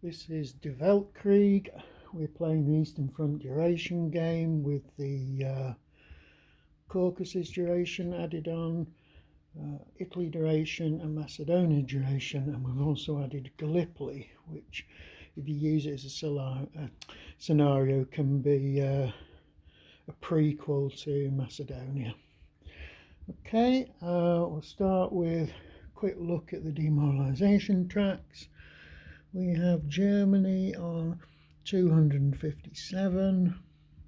This is the Weltkrieg. We're playing the Eastern Front duration game with the Caucasus duration added on, Italy duration and Macedonia duration, and we've also added Gallipoli, which if you use it as a scenario can be a prequel to Macedonia. Okay, we'll start with a quick look at the demoralisation tracks. We have Germany on 257,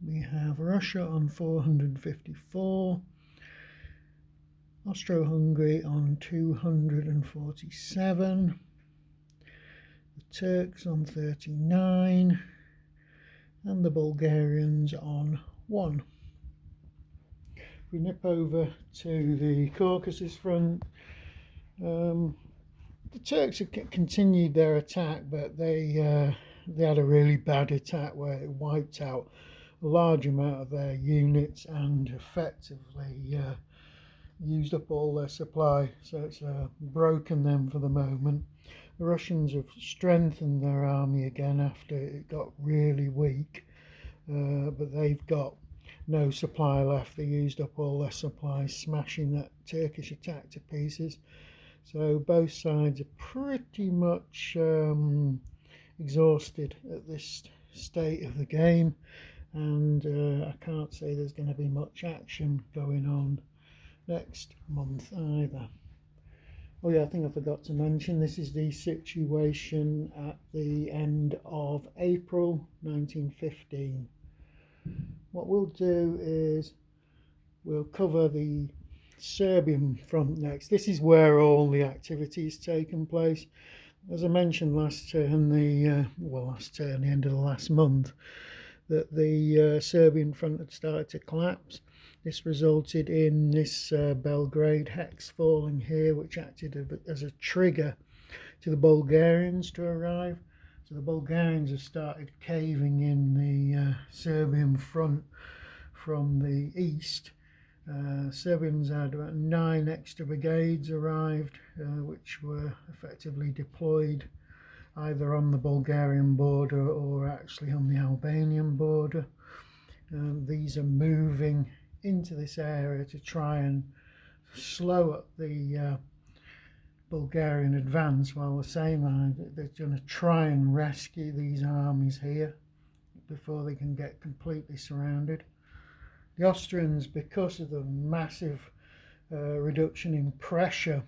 we have Russia on 454, Austro-Hungary on 247, the Turks on 39, and the Bulgarians on 1. If we nip over to the Caucasus front, the Turks have continued their attack, but they had a really bad attack where it wiped out a large amount of their units and effectively used up all their supply, so it's broken them for the moment. The Russians have strengthened their army again after it got really weak, but they've got no supply left. They used up all their supplies, smashing that Turkish attack to pieces. So both sides are pretty much exhausted at this state of the game, and I can't say there's going to be much action going on next month either. Oh yeah, I think I forgot to mention this is the situation at the end of April 1915. What we'll do is we'll cover the Serbian front next. This is where all the activity has taken place. As I mentioned last turn, the end of the last month, that the Serbian front had started to collapse. This resulted in this Belgrade hex falling here, which acted as a trigger to the Bulgarians to arrive. So the Bulgarians have started caving in the Serbian front from the east. Serbians had about 9 extra brigades arrived, which were effectively deployed either on the Bulgarian border or actually on the Albanian border. These are moving into this area to try and slow up the Bulgarian advance, while the same they're going to try and rescue these armies here before they can get completely surrounded. The Austrians, because of the massive reduction in pressure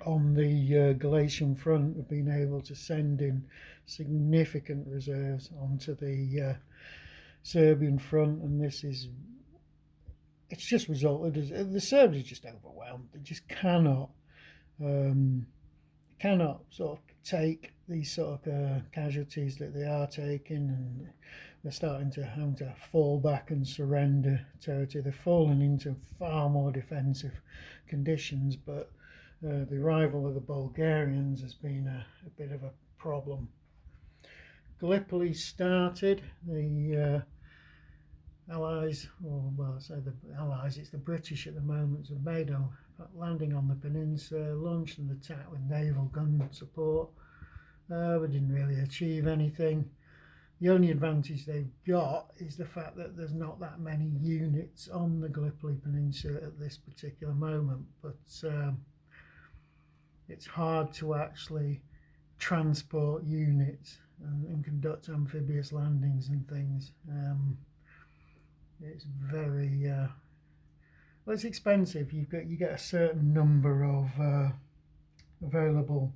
on the Galician front, have been able to send in significant reserves onto the Serbian front, and it's just resulted as the Serbs are just overwhelmed. They just cannot sort of take these sort of casualties that they are taking, and they're starting to have to fall back and surrender territory. They've fallen into far more defensive conditions, but the arrival of the Bulgarians has been a bit of a problem. Gallipoli started. The Allies, it's the British at the moment, have made a landing on the peninsula, launched an attack with naval gun support, but didn't really achieve anything. The only advantage they've got is the fact that there's not that many units on the Gallipoli Peninsula at this particular moment, but it's hard to actually transport units and conduct amphibious landings and things. It's very well, it's expensive. You get a certain number of available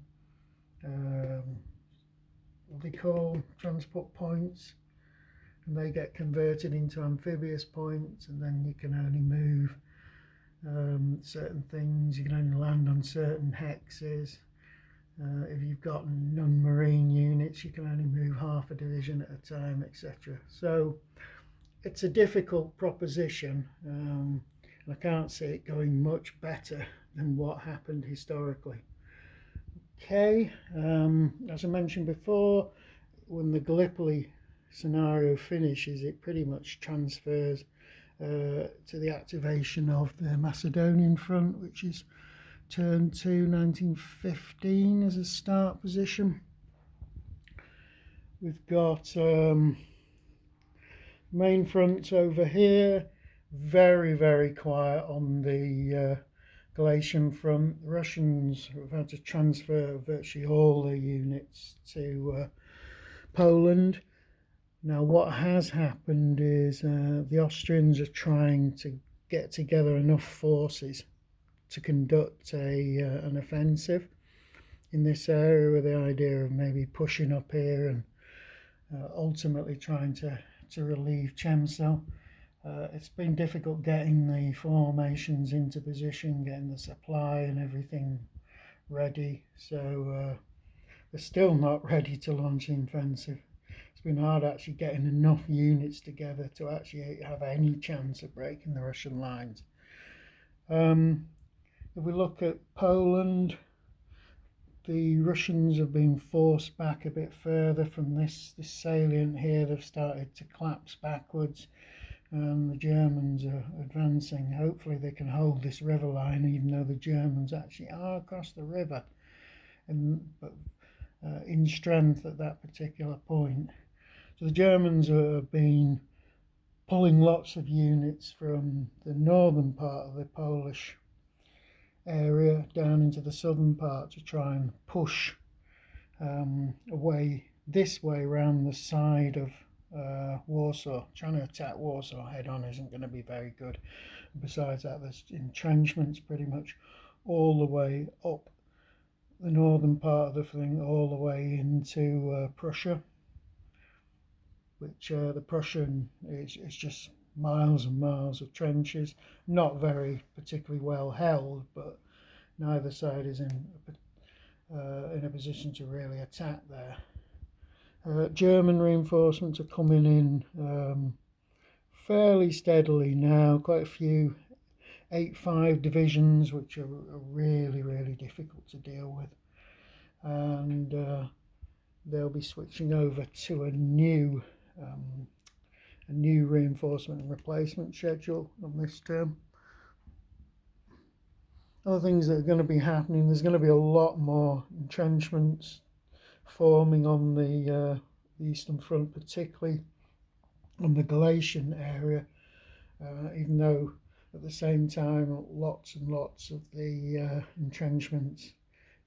what they call transport points, and they get converted into amphibious points, and then you can only move certain things. You can only land on certain hexes. If you've got non-marine units, you can only move half a division at a time, etc. So it's a difficult proposition, and I can't see it going much better than what happened historically. Okay, as I mentioned before, when the Gallipoli scenario finishes, it pretty much transfers to the activation of the Macedonian front, which is turned to 1915 as a start position. We've got main front over here, very, very quiet on the Galatian front. The Russians have had to transfer virtually all their units to Poland. Now what has happened is the Austrians are trying to get together enough forces to conduct an offensive in this area, with the idea of maybe pushing up here and ultimately trying to relieve Chemsel. It's been difficult getting the formations into position, getting the supply and everything ready, so they're still not ready to launch the offensive. It's been hard actually getting enough units together to actually have any chance of breaking the Russian lines. If we look at Poland, the Russians have been forced back a bit further from this salient here. They've started to collapse backwards, and the Germans are advancing. Hopefully they can hold this river line, even though the Germans actually are across the river, but in strength at that particular point. So the Germans have been pulling lots of units from the northern part of the Polish area down into the southern part to try and push away this way around the side of Warsaw. Trying to attack Warsaw head on isn't going to be very good. Besides that, there's entrenchments pretty much all the way up the northern part of the thing, all the way into Prussia, which the Prussian is just miles and miles of trenches, not very particularly well held, but neither side is in a position to really attack there. German reinforcements are coming in fairly steadily now, quite a few 8-5 divisions, which are really, really difficult to deal with, and they'll be switching over to a new reinforcement and replacement schedule on this term. Other things that are going to be happening, there's going to be a lot more entrenchments forming on the Eastern Front, particularly on the Galatian area, even though at the same time lots and lots of the entrenchments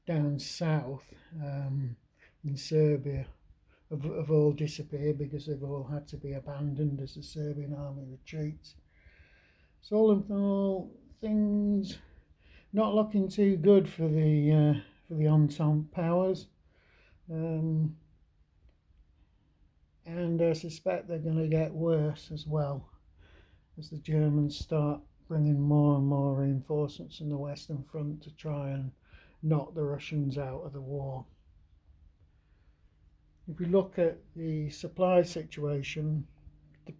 down south in Serbia have all disappeared because they've all had to be abandoned as the Serbian army retreats. So all in all, things not looking too good for the Entente powers, and I suspect they're going to get worse as well as the Germans start bringing more and more reinforcements in the Western Front to try and knock the Russians out of the war. If we look at the supply situation, the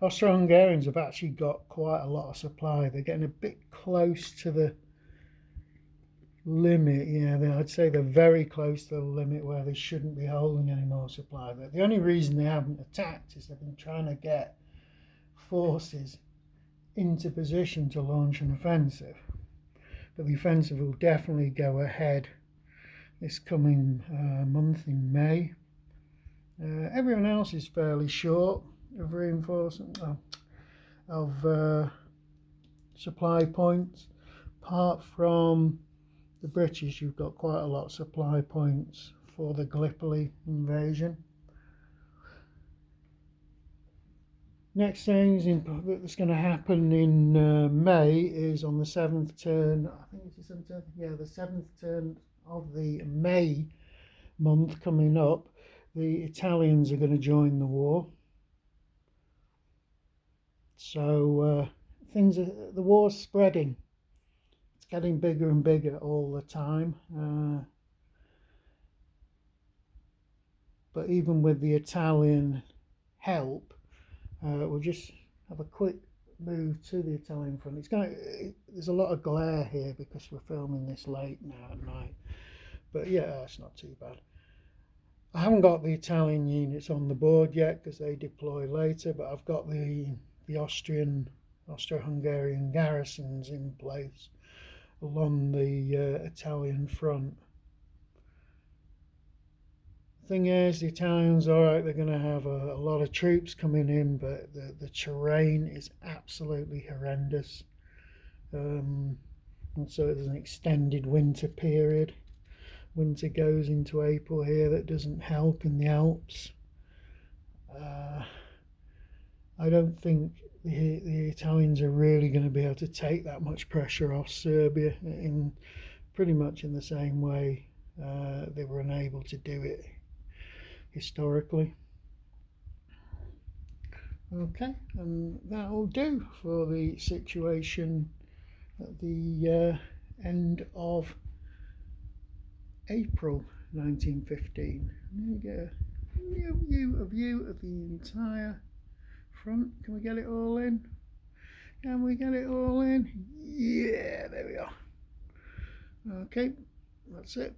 Austro-Hungarians have actually got quite a lot of supply. They're getting a bit close to the limit. Yeah, I'd say they're very close to the limit where they shouldn't be holding any more supply. But the only reason they haven't attacked is they've been trying to get forces into position to launch an offensive. But the offensive will definitely go ahead this coming month in May. Everyone else is fairly short of reinforcement of supply points. Apart from the British, you've got quite a lot of supply points for the Gallipoli invasion. Next thing that's going to happen in May is on the 7th turn, I think it's the 7th, yeah, the 7th turn of the May month coming up, the Italians are going to join the war. So the war's spreading. It's getting bigger and bigger all the time. But even with the Italian help, we'll just have a quick move to the Italian front. There's a lot of glare here because we're filming this late now at night. But yeah, it's not too bad. I haven't got the Italian units on the board yet because they deploy later, but I've got the Austro-Hungarian garrisons in place along the Italian front. Thing is, the Italians, all right, they're going to have a lot of troops coming in, but the terrain is absolutely horrendous. And so there's an extended winter period. Winter goes into April here. That doesn't help in the Alps. I don't think the Italians are really going to be able to take that much pressure off Serbia in pretty much in the same way they were unable to do it historically. Okay, and that'll do for the situation at the end of April 1915. There you go. A view of the entire front. Can we get it all in? Can we get it all in? Yeah, there we are. Okay, that's it.